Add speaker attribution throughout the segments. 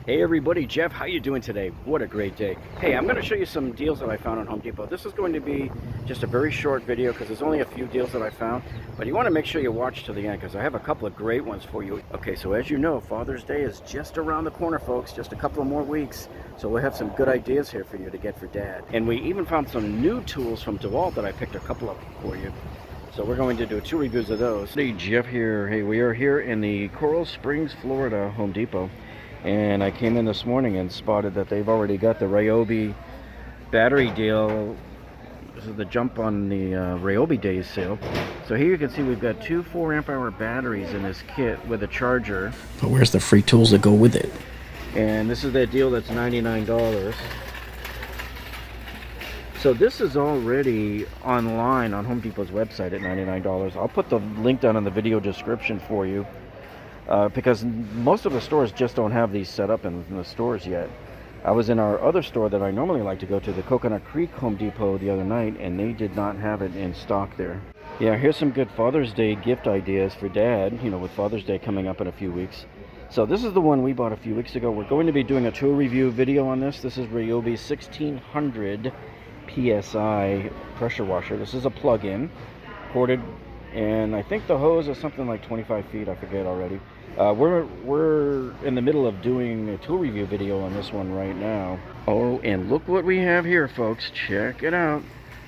Speaker 1: Hey everybody, Jeff, how you doing today? What a great day. Hey, I'm going to show you some deals that I found on Home Depot. This is going to be just a very short video because there's only a few deals that I found, but you want to make sure you watch to the end because I have a couple of great ones for you. Okay, so as you know, Father's Day is just around the corner, folks, just a couple of more weeks. So we'll have some good ideas here for you to get for Dad. And we even found some new tools from DeWalt that I picked a couple of for you. So we're going to do 2 reviews of those. Hey, Jeff here. Hey, we are here in the Coral Springs, Florida Home Depot. And I came in this morning and spotted that they've already got the Ryobi battery deal. This is the jump on the Ryobi Days sale. So here you can see we've got 2 4-amp-hour batteries in this kit with a charger.
Speaker 2: But where's the free tools that go with it?
Speaker 1: And this is that deal that's $99. So this is already online on Home Depot's website at $99. I'll put the link down in the video description for you. Because most of the stores just don't have these set up in the stores yet. I was in our other store that I normally like to go to, the Coconut Creek Home Depot, the other night, and they did not have it in stock there. Yeah, here's some good Father's Day gift ideas for Dad, you know, with Father's Day coming up in a few weeks. So this is the one we bought a few weeks ago. We're going to be doing a tool review video on this. This is Ryobi 1600 PSI pressure washer. This is a plug-in, corded, and I think the hose is something like 25 feet, I forget already. We're in the middle of doing a tool review video on this one right now. Oh, and look what we have here, folks. Check it out.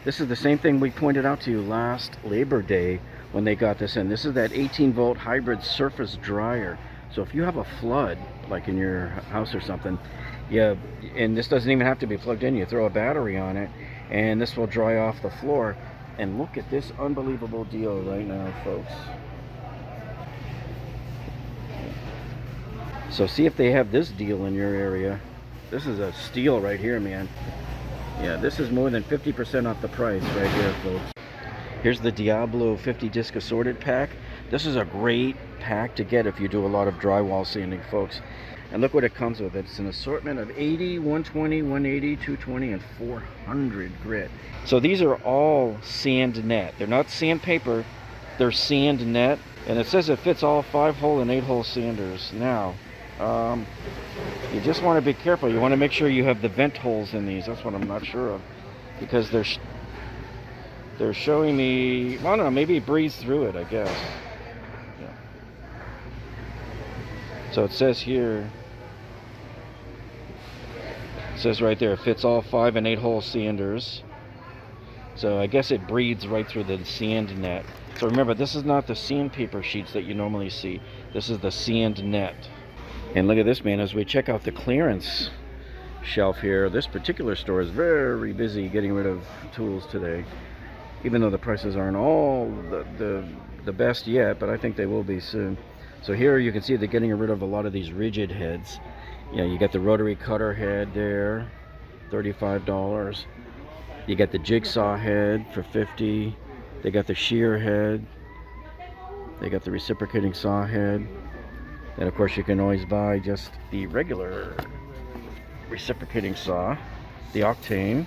Speaker 1: This is the same thing we pointed out to you last Labor Day when they got this in. This is that 18-volt hybrid surface dryer. So if you have a flood, like in your house or something, yeah, and this doesn't even have to be plugged in. You throw a battery on it, and this will dry off the floor. And look at this unbelievable deal right now, folks. So see if they have this deal in your area. This is a steal right here, man. Yeah, this is more than 50% off the price right here, folks. Here's the Diablo 50 disc assorted pack. This is a great pack to get if you do a lot of drywall sanding, folks. And look what it comes with. It's an assortment of 80, 120, 180, 220, and 400 grit. So these are all sand net. They're not sandpaper, they're sand net. And it says it fits all 5-hole and 8-hole sanders. Now, you just want to be careful. You want to make sure you have the vent holes in these. That's what I'm not sure of, because they're showing me, I don't know, maybe it breathes through it, I guess. Yeah. So it says here, it says right there, it fits all 5 and 8-hole sanders. So I guess it breathes right through the sand net. So remember, this is not the sandpaper sheets that you normally see. This is the sand net. And look at this, man, as we check out the clearance shelf here. This particular store is very busy getting rid of tools today, even though the prices aren't all the best yet, but I think they will be soon. So here you can see they're getting rid of a lot of these rigid heads. You know, you got the rotary cutter head there, $35. You got the jigsaw head for $50. They got the shear head. They got the reciprocating saw head. And of course you can always buy just the regular reciprocating saw, the Octane.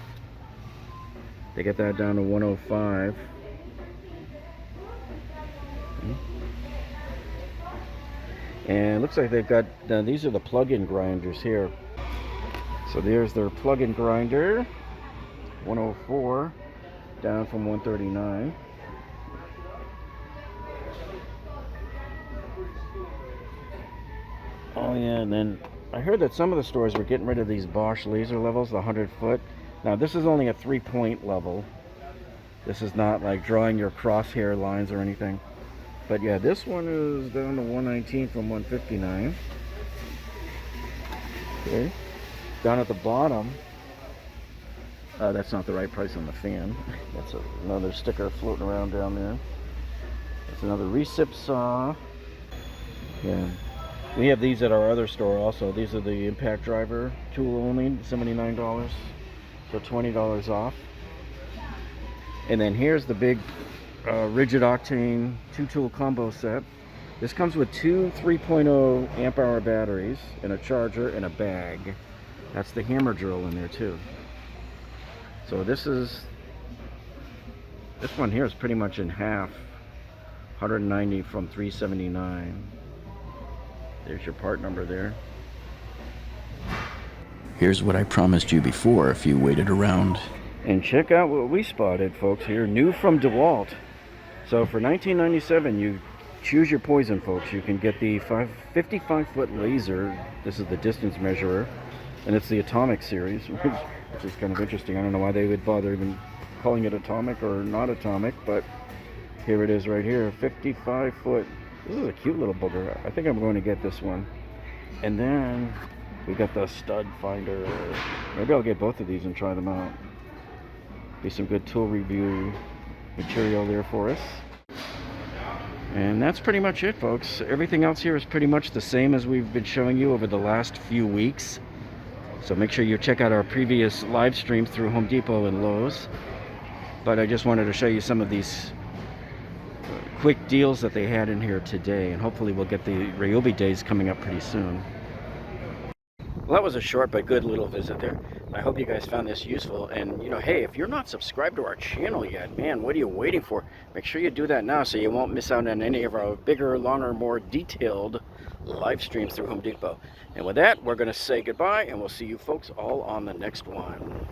Speaker 1: They get that down to $105. And it looks like they've got, these are the plug-in grinders here. So there's their plug-in grinder, $104, down from $139. Oh yeah, and then I heard that some of the stores were getting rid of these Bosch laser levels, the 100-foot. Now this is only a 3-point level. This is not like drawing your crosshair lines or anything. But yeah, this one is down to $119 from $159. Okay. Down at the bottom, that's not the right price on the fan. That's another sticker floating around down there. That's another recip saw. Yeah. We have these at our other store also. These are the impact driver tool only, $79, so $20 off. And then here's the big rigid octane 2-tool combo set. This comes with 2 3.0 amp-hour batteries and a charger and a bag. That's the hammer drill in there too. So this one here is pretty much in half, 190 from $379. There's your part number there.
Speaker 2: Here's what I promised you before if you waited around.
Speaker 1: And check out what we spotted, folks, here. New from DeWalt. So for $19.97, you choose your poison, folks. You can get the 55-foot laser. This is the distance measurer. And it's the Atomic series, which is kind of interesting. I don't know why they would bother even calling it Atomic or not Atomic, but here it is right here. 55-foot. This is a cute little booger. I think I'm going to get this one. And then we got the stud finder. Maybe I'll get both of these and try them out. Be some good tool review material there for us. And that's pretty much it, folks. Everything else here is pretty much the same as we've been showing you over the last few weeks. So make sure you check out our previous live streams through Home Depot and Lowe's. But I just wanted to show you some of these quick deals that they had in here today, and hopefully we'll get the Ryobi days coming up pretty soon. Well, that was a short but good little visit there. I hope you guys found this useful, and hey, if you're not subscribed to our channel yet, man, what are you waiting for? Make sure you do that now so you won't miss out on any of our bigger, longer, more detailed live streams through Home Depot. And with that, we're going to say goodbye, and we'll see you folks all on the next one.